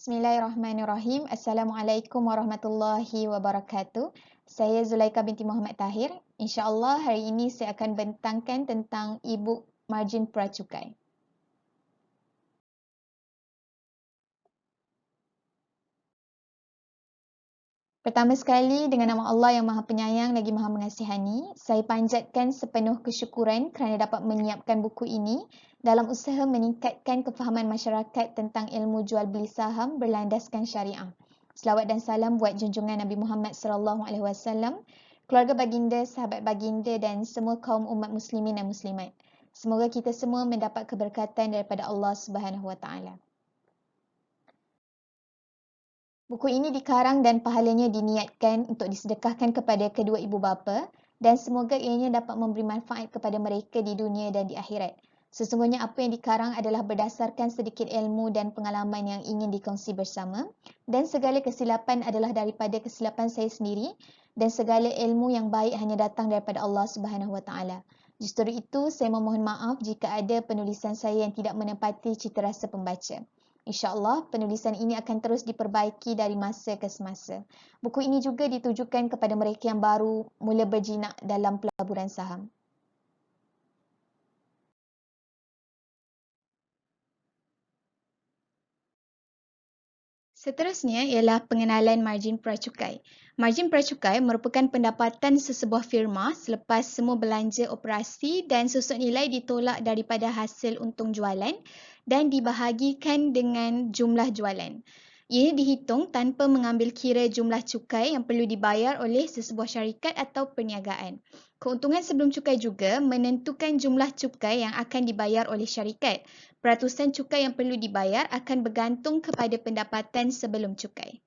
Bismillahirrahmanirrahim. Assalamualaikum warahmatullahi wabarakatuh. Saya Zulaika binti Muhammad Tahir. InsyaAllah hari ini saya akan bentangkan tentang e-book margin pracukai. Pertama sekali, dengan nama Allah yang Maha Penyayang lagi Maha Mengasihani, saya panjatkan sepenuh kesyukuran kerana dapat menyiapkan buku ini dalam usaha meningkatkan kefahaman masyarakat tentang ilmu jual beli saham berlandaskan syariah. Selawat dan salam buat junjungan Nabi Muhammad SAW, keluarga baginda, sahabat baginda dan semua kaum umat muslimin dan muslimat. Semoga kita semua mendapat keberkatan daripada Allah Subhanahu Wa Taala. Buku ini dikarang dan pahalanya diniatkan untuk disedekahkan kepada kedua ibu bapa dan semoga ianya dapat memberi manfaat kepada mereka di dunia dan di akhirat. Sesungguhnya apa yang dikarang adalah berdasarkan sedikit ilmu dan pengalaman yang ingin dikongsi bersama dan segala kesilapan adalah daripada kesilapan saya sendiri dan segala ilmu yang baik hanya datang daripada Allah Subhanahu Wa Taala. Justru itu, saya memohon maaf jika ada penulisan saya yang tidak menepati cita rasa pembaca. InsyaAllah, penulisan ini akan terus diperbaiki dari masa ke semasa. Buku ini juga ditujukan kepada mereka yang baru mula berjinak dalam pelaburan saham. Seterusnya ialah pengenalan margin pracukai. Margin pracukai merupakan pendapatan sesebuah firma selepas semua belanja operasi dan susut nilai ditolak daripada hasil untung jualan dan dibahagikan dengan jumlah jualan. Ia dihitung tanpa mengambil kira jumlah cukai yang perlu dibayar oleh sesebuah syarikat atau perniagaan. Keuntungan sebelum cukai juga menentukan jumlah cukai yang akan dibayar oleh syarikat. Peratusan cukai yang perlu dibayar akan bergantung kepada pendapatan sebelum cukai.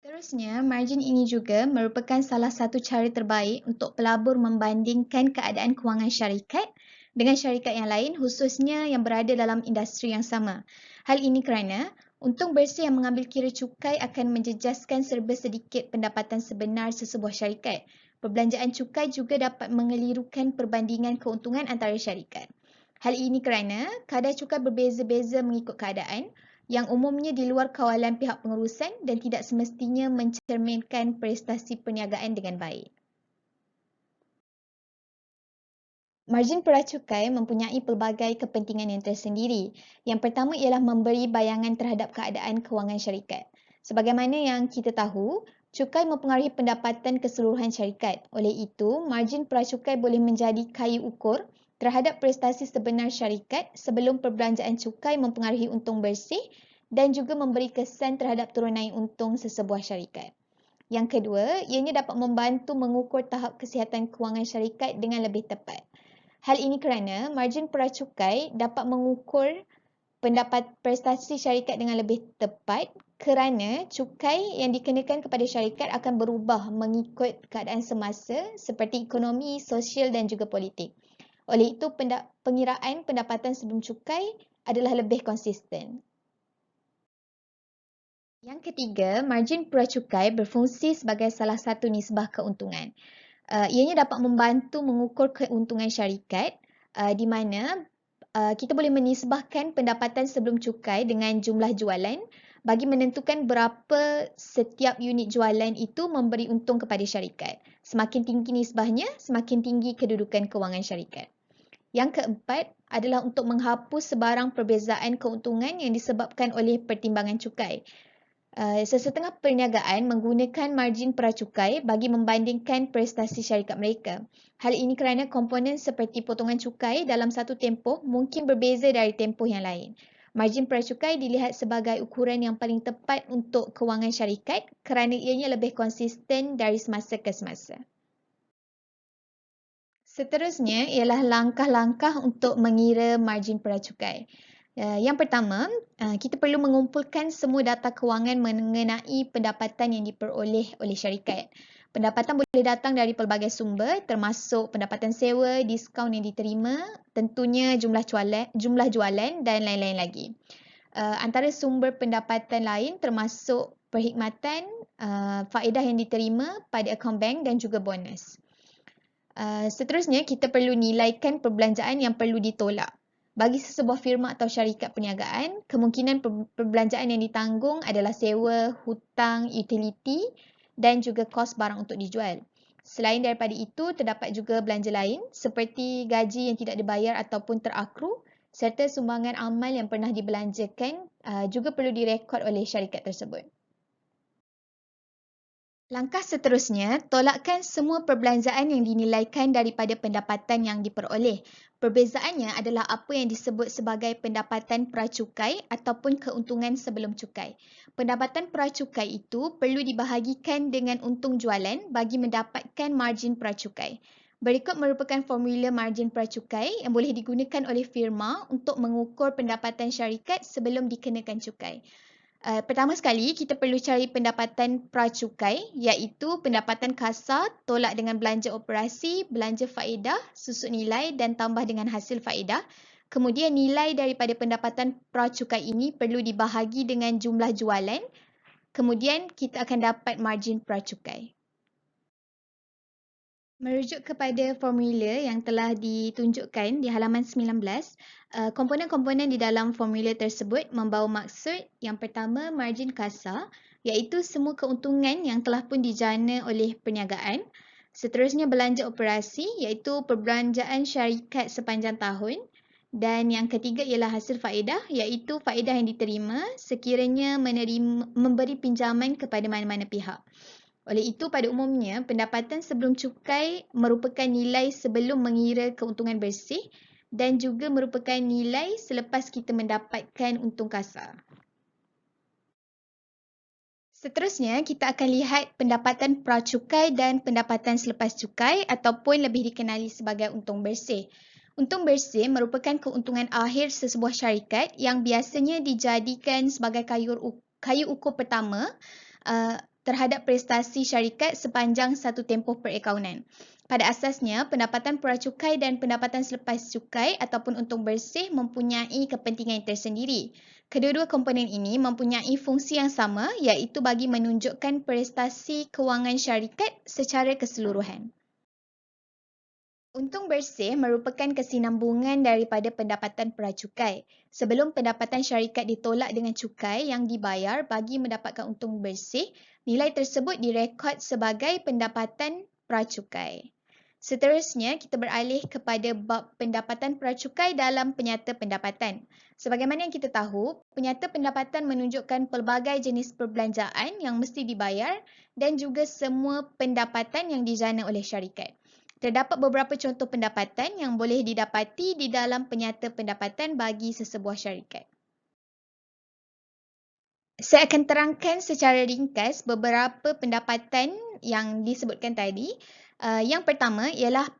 Seterusnya, margin ini juga merupakan salah satu cara terbaik untuk pelabur membandingkan keadaan kewangan syarikat dengan syarikat yang lain, khususnya yang berada dalam industri yang sama. Hal ini kerana untung bersih yang mengambil kira cukai akan menjejaskan serba sedikit pendapatan sebenar sesebuah syarikat. Perbelanjaan cukai juga dapat mengelirukan perbandingan keuntungan antara syarikat. Hal ini kerana kadar cukai berbeza-beza mengikut keadaan yang umumnya di luar kawalan pihak pengurusan dan tidak semestinya mencerminkan prestasi perniagaan dengan baik. Margin pracukai mempunyai pelbagai kepentingan yang tersendiri. Yang pertama ialah memberi bayangan terhadap keadaan kewangan syarikat. Sebagaimana yang kita tahu, cukai mempengaruhi pendapatan keseluruhan syarikat. Oleh itu, margin pracukai boleh menjadi kayu ukur terhadap prestasi sebenar syarikat sebelum perbelanjaan cukai mempengaruhi untung bersih dan juga memberi kesan terhadap turun naik untung sesebuah syarikat. Yang kedua, ianya dapat membantu mengukur tahap kesihatan kewangan syarikat dengan lebih tepat. Hal ini kerana margin pracukai dapat mengukur pendapat prestasi syarikat dengan lebih tepat kerana cukai yang dikenakan kepada syarikat akan berubah mengikut keadaan semasa seperti ekonomi, sosial dan juga politik. Oleh itu, pengiraan pendapatan sebelum cukai adalah lebih konsisten. Yang ketiga, margin pracukai berfungsi sebagai salah satu nisbah keuntungan. Ianya dapat membantu mengukur keuntungan syarikat di mana kita boleh menisbahkan pendapatan sebelum cukai dengan jumlah jualan bagi menentukan berapa setiap unit jualan itu memberi untung kepada syarikat. Semakin tinggi nisbahnya, semakin tinggi kedudukan kewangan syarikat. Yang keempat adalah untuk menghapus sebarang perbezaan keuntungan yang disebabkan oleh pertimbangan cukai. Sesetengah perniagaan menggunakan margin pracukai bagi membandingkan prestasi syarikat mereka. Hal ini kerana komponen seperti potongan cukai dalam satu tempoh mungkin berbeza dari tempoh yang lain. Margin pracukai dilihat sebagai ukuran yang paling tepat untuk kewangan syarikat kerana ianya lebih konsisten dari semasa ke semasa. Seterusnya ialah langkah-langkah untuk mengira margin pracukai. Yang pertama, kita perlu mengumpulkan semua data kewangan mengenai pendapatan yang diperoleh oleh syarikat. Pendapatan boleh datang dari pelbagai sumber termasuk pendapatan sewa, diskaun yang diterima, tentunya jumlah jualan dan lain-lain lagi. Antara sumber pendapatan lain termasuk perkhidmatan, faedah yang diterima pada akaun bank dan juga bonus. Seterusnya, kita perlu nilaikan perbelanjaan yang perlu ditolak. Bagi sesebuah firma atau syarikat perniagaan, kemungkinan perbelanjaan yang ditanggung adalah sewa, hutang, utiliti dan juga kos barang untuk dijual. Selain daripada itu, terdapat juga belanja lain seperti gaji yang tidak dibayar ataupun terakru serta sumbangan amal yang pernah dibelanjakan juga perlu direkod oleh syarikat tersebut. Langkah seterusnya, tolakkan semua perbelanjaan yang dinilaikan daripada pendapatan yang diperoleh. Perbezaannya adalah apa yang disebut sebagai pendapatan pracukai ataupun keuntungan sebelum cukai. Pendapatan pracukai itu perlu dibahagikan dengan untung jualan bagi mendapatkan margin pracukai. Berikut merupakan formula margin pracukai yang boleh digunakan oleh firma untuk mengukur pendapatan syarikat sebelum dikenakan cukai. Pertama sekali, kita perlu cari pendapatan pracukai iaitu pendapatan kasar tolak dengan belanja operasi, belanja faedah, susut nilai dan tambah dengan hasil faedah. Kemudian nilai daripada pendapatan pracukai ini perlu dibahagi dengan jumlah jualan. Kemudian kita akan dapat margin pracukai. Merujuk kepada formula yang telah ditunjukkan di halaman 19, komponen-komponen di dalam formula tersebut membawa maksud yang pertama margin kasar iaitu semua keuntungan yang telah pun dijana oleh perniagaan. Seterusnya belanja operasi iaitu perbelanjaan syarikat sepanjang tahun. Dan yang ketiga ialah hasil faedah iaitu faedah yang diterima sekiranya memberi pinjaman kepada mana-mana pihak. Oleh itu, pada umumnya, pendapatan sebelum cukai merupakan nilai sebelum mengira keuntungan bersih dan juga merupakan nilai selepas kita mendapatkan untung kasar. Seterusnya, kita akan lihat pendapatan pracukai dan pendapatan selepas cukai ataupun lebih dikenali sebagai untung bersih. Untung bersih merupakan keuntungan akhir sesebuah syarikat yang biasanya dijadikan sebagai kayu ukur pertama terhadap prestasi syarikat sepanjang satu tempoh perakaunan. Pada asasnya, pendapatan pracukai dan pendapatan selepas cukai ataupun untung bersih mempunyai kepentingan tersendiri. Kedua-dua komponen ini mempunyai fungsi yang sama iaitu bagi menunjukkan prestasi kewangan syarikat secara keseluruhan. Untung bersih merupakan kesinambungan daripada pendapatan pracukai. Sebelum pendapatan syarikat ditolak dengan cukai yang dibayar bagi mendapatkan untung bersih, nilai tersebut direkod sebagai pendapatan pracukai. Seterusnya, kita beralih kepada bab pendapatan pracukai dalam penyata pendapatan. Sebagaimana yang kita tahu, penyata pendapatan menunjukkan pelbagai jenis perbelanjaan yang mesti dibayar dan juga semua pendapatan yang dijana oleh syarikat. Terdapat beberapa contoh pendapatan yang boleh didapati di dalam penyata pendapatan bagi sesebuah syarikat. Saya akan terangkan secara ringkas beberapa pendapatan yang disebutkan tadi. Yang pertama ialah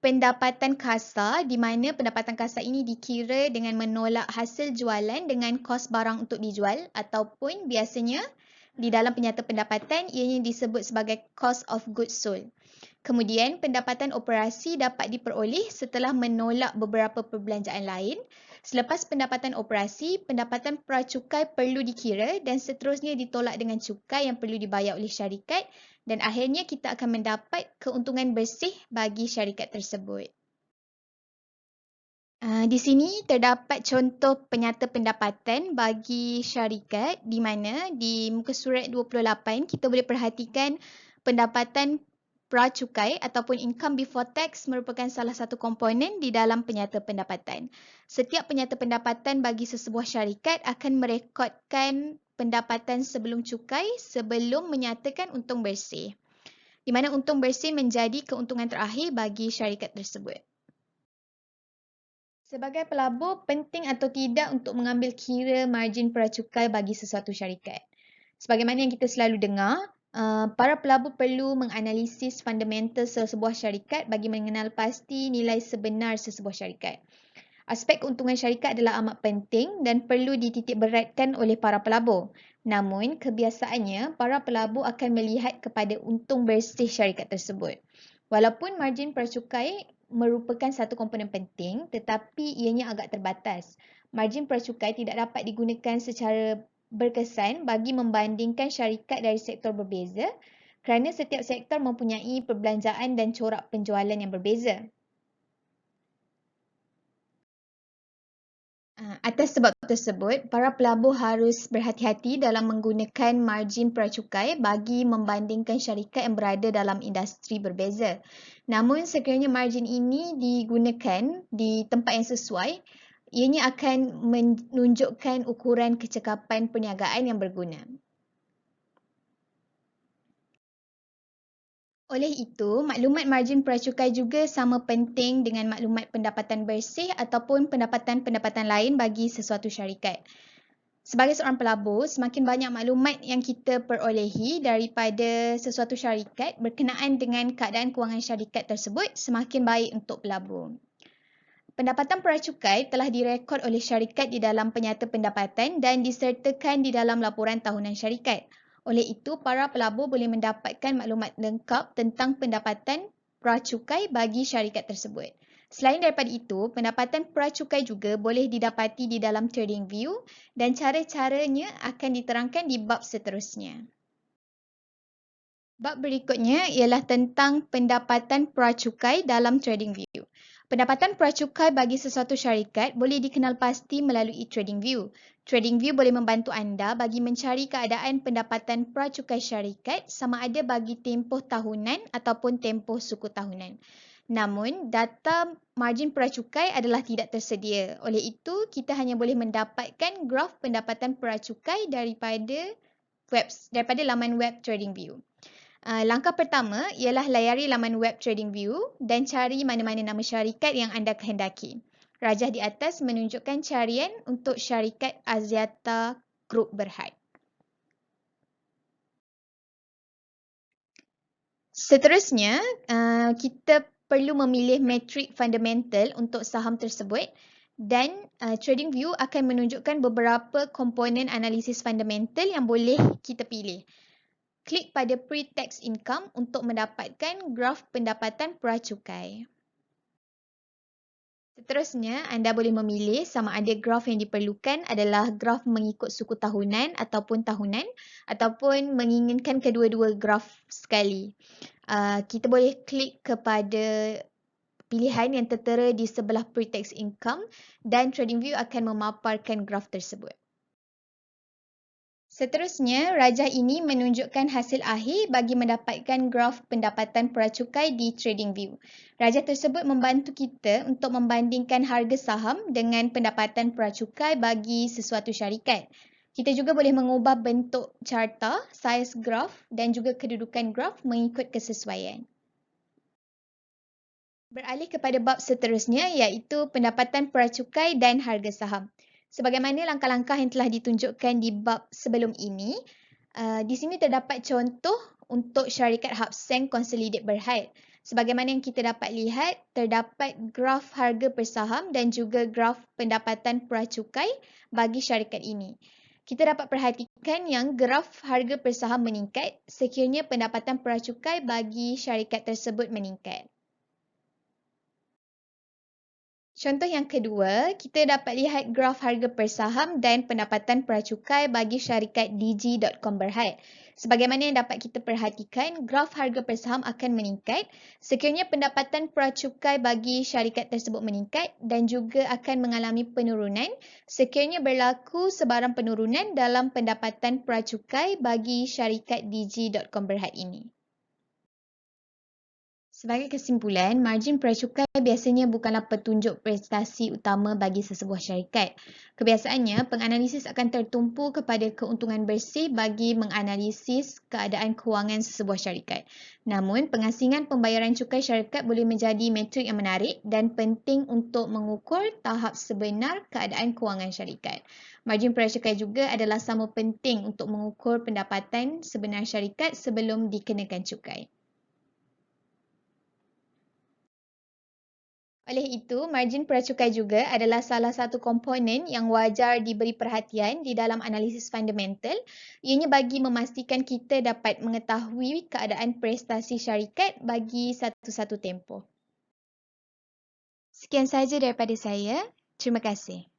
pendapatan kasar di mana pendapatan kasar ini dikira dengan menolak hasil jualan dengan kos barang untuk dijual ataupun biasanya di dalam penyata pendapatan ianya disebut sebagai cost of goods sold. Kemudian, pendapatan operasi dapat diperoleh setelah menolak beberapa perbelanjaan lain. Selepas pendapatan operasi, pendapatan pracukai perlu dikira dan seterusnya ditolak dengan cukai yang perlu dibayar oleh syarikat dan akhirnya kita akan mendapat keuntungan bersih bagi syarikat tersebut. Di sini terdapat contoh penyata pendapatan bagi syarikat di mana di muka surat 28 kita boleh perhatikan pendapatan pracukai ataupun income before tax merupakan salah satu komponen di dalam penyata pendapatan. Setiap penyata pendapatan bagi sesebuah syarikat akan merekodkan pendapatan sebelum cukai sebelum menyatakan untung bersih. Di mana untung bersih menjadi keuntungan terakhir bagi syarikat tersebut. Sebagai pelabur, penting atau tidak untuk mengambil kira margin pracukai bagi sesuatu syarikat. Sebagaimana yang kita selalu dengar, para pelabur perlu menganalisis fundamental sesebuah syarikat bagi mengenal pasti nilai sebenar sesebuah syarikat. Aspek keuntungan syarikat adalah amat penting dan perlu dititik beratkan oleh para pelabur. Namun, kebiasaannya, para pelabur akan melihat kepada untung bersih syarikat tersebut. Walaupun margin pracukai merupakan satu komponen penting, tetapi ianya agak terbatas. Margin pracukai tidak dapat digunakan secara berkesan bagi membandingkan syarikat dari sektor berbeza kerana setiap sektor mempunyai perbelanjaan dan corak penjualan yang berbeza. Atas sebab tersebut, para pelabur harus berhati-hati dalam menggunakan margin pracukai bagi membandingkan syarikat yang berada dalam industri berbeza. Namun sekiranya margin ini digunakan di tempat yang sesuai, ianya akan menunjukkan ukuran kecekapan perniagaan yang berguna. Oleh itu, maklumat margin pracukai juga sama penting dengan maklumat pendapatan bersih ataupun pendapatan-pendapatan lain bagi sesuatu syarikat. Sebagai seorang pelabur, semakin banyak maklumat yang kita perolehi daripada sesuatu syarikat berkenaan dengan keadaan kewangan syarikat tersebut, semakin baik untuk pelabur. Pendapatan pracukai telah direkod oleh syarikat di dalam penyata pendapatan dan disertakan di dalam laporan tahunan syarikat. Oleh itu, para pelabur boleh mendapatkan maklumat lengkap tentang pendapatan pracukai bagi syarikat tersebut. Selain daripada itu, pendapatan pracukai juga boleh didapati di dalam TradingView dan cara-caranya akan diterangkan di bab seterusnya. Bab berikutnya ialah tentang pendapatan pracukai dalam TradingView. Pendapatan pracukai bagi sesuatu syarikat boleh dikenal pasti melalui TradingView. TradingView boleh membantu anda bagi mencari keadaan pendapatan pracukai syarikat sama ada bagi tempoh tahunan ataupun tempoh suku tahunan. Namun, data margin pracukai adalah tidak tersedia. Oleh itu, kita hanya boleh mendapatkan graf pendapatan pracukai daripada laman web TradingView. Langkah pertama ialah layari laman web TradingView dan cari mana-mana nama syarikat yang anda kehendaki. Rajah di atas menunjukkan carian untuk syarikat Axiata Group Berhad. Seterusnya, kita perlu memilih metrik fundamental untuk saham tersebut dan TradingView akan menunjukkan beberapa komponen analisis fundamental yang boleh kita pilih. Klik pada Pre-Tax Income untuk mendapatkan graf pendapatan pracukai. Seterusnya, anda boleh memilih sama ada graf yang diperlukan adalah graf mengikut suku tahunan ataupun menginginkan kedua-dua graf sekali. Kita boleh klik kepada pilihan yang tertera di sebelah Pre-Tax Income dan TradingView akan memaparkan graf tersebut. Seterusnya, rajah ini menunjukkan hasil akhir bagi mendapatkan graf pendapatan pracukai di TradingView. Rajah tersebut membantu kita untuk membandingkan harga saham dengan pendapatan pracukai bagi sesuatu syarikat. Kita juga boleh mengubah bentuk carta, saiz graf dan juga kedudukan graf mengikut kesesuaian. Beralih kepada bab seterusnya iaitu pendapatan pracukai dan harga saham. Sebagaimana langkah-langkah yang telah ditunjukkan di bab sebelum ini, di sini terdapat contoh untuk syarikat Hub Seng Consolidate Berhad. Sebagaimana yang kita dapat lihat, terdapat graf harga per saham dan juga graf pendapatan pracukai bagi syarikat ini. Kita dapat perhatikan yang graf harga per saham meningkat sekiranya pendapatan pracukai bagi syarikat tersebut meningkat. Contoh yang kedua, kita dapat lihat graf harga per saham dan pendapatan pracukai bagi syarikat Digi.com Berhad. Sebagaimana yang dapat kita perhatikan, graf harga per saham akan meningkat sekiranya pendapatan pracukai bagi syarikat tersebut meningkat dan juga akan mengalami penurunan sekiranya berlaku sebarang penurunan dalam pendapatan pracukai bagi syarikat Digi.com Berhad ini. Sebagai kesimpulan, margin pracukai biasanya bukanlah petunjuk prestasi utama bagi sesebuah syarikat. Kebiasaannya, penganalisis akan tertumpu kepada keuntungan bersih bagi menganalisis keadaan kewangan sesebuah syarikat. Namun, pengasingan pembayaran cukai syarikat boleh menjadi metrik yang menarik dan penting untuk mengukur tahap sebenar keadaan kewangan syarikat. Margin pracukai juga adalah sama penting untuk mengukur pendapatan sebenar syarikat sebelum dikenakan cukai. Oleh itu, margin pracukai juga adalah salah satu komponen yang wajar diberi perhatian di dalam analisis fundamental, ianya bagi memastikan kita dapat mengetahui keadaan prestasi syarikat bagi satu-satu tempoh. Sekian sahaja daripada saya. Terima kasih.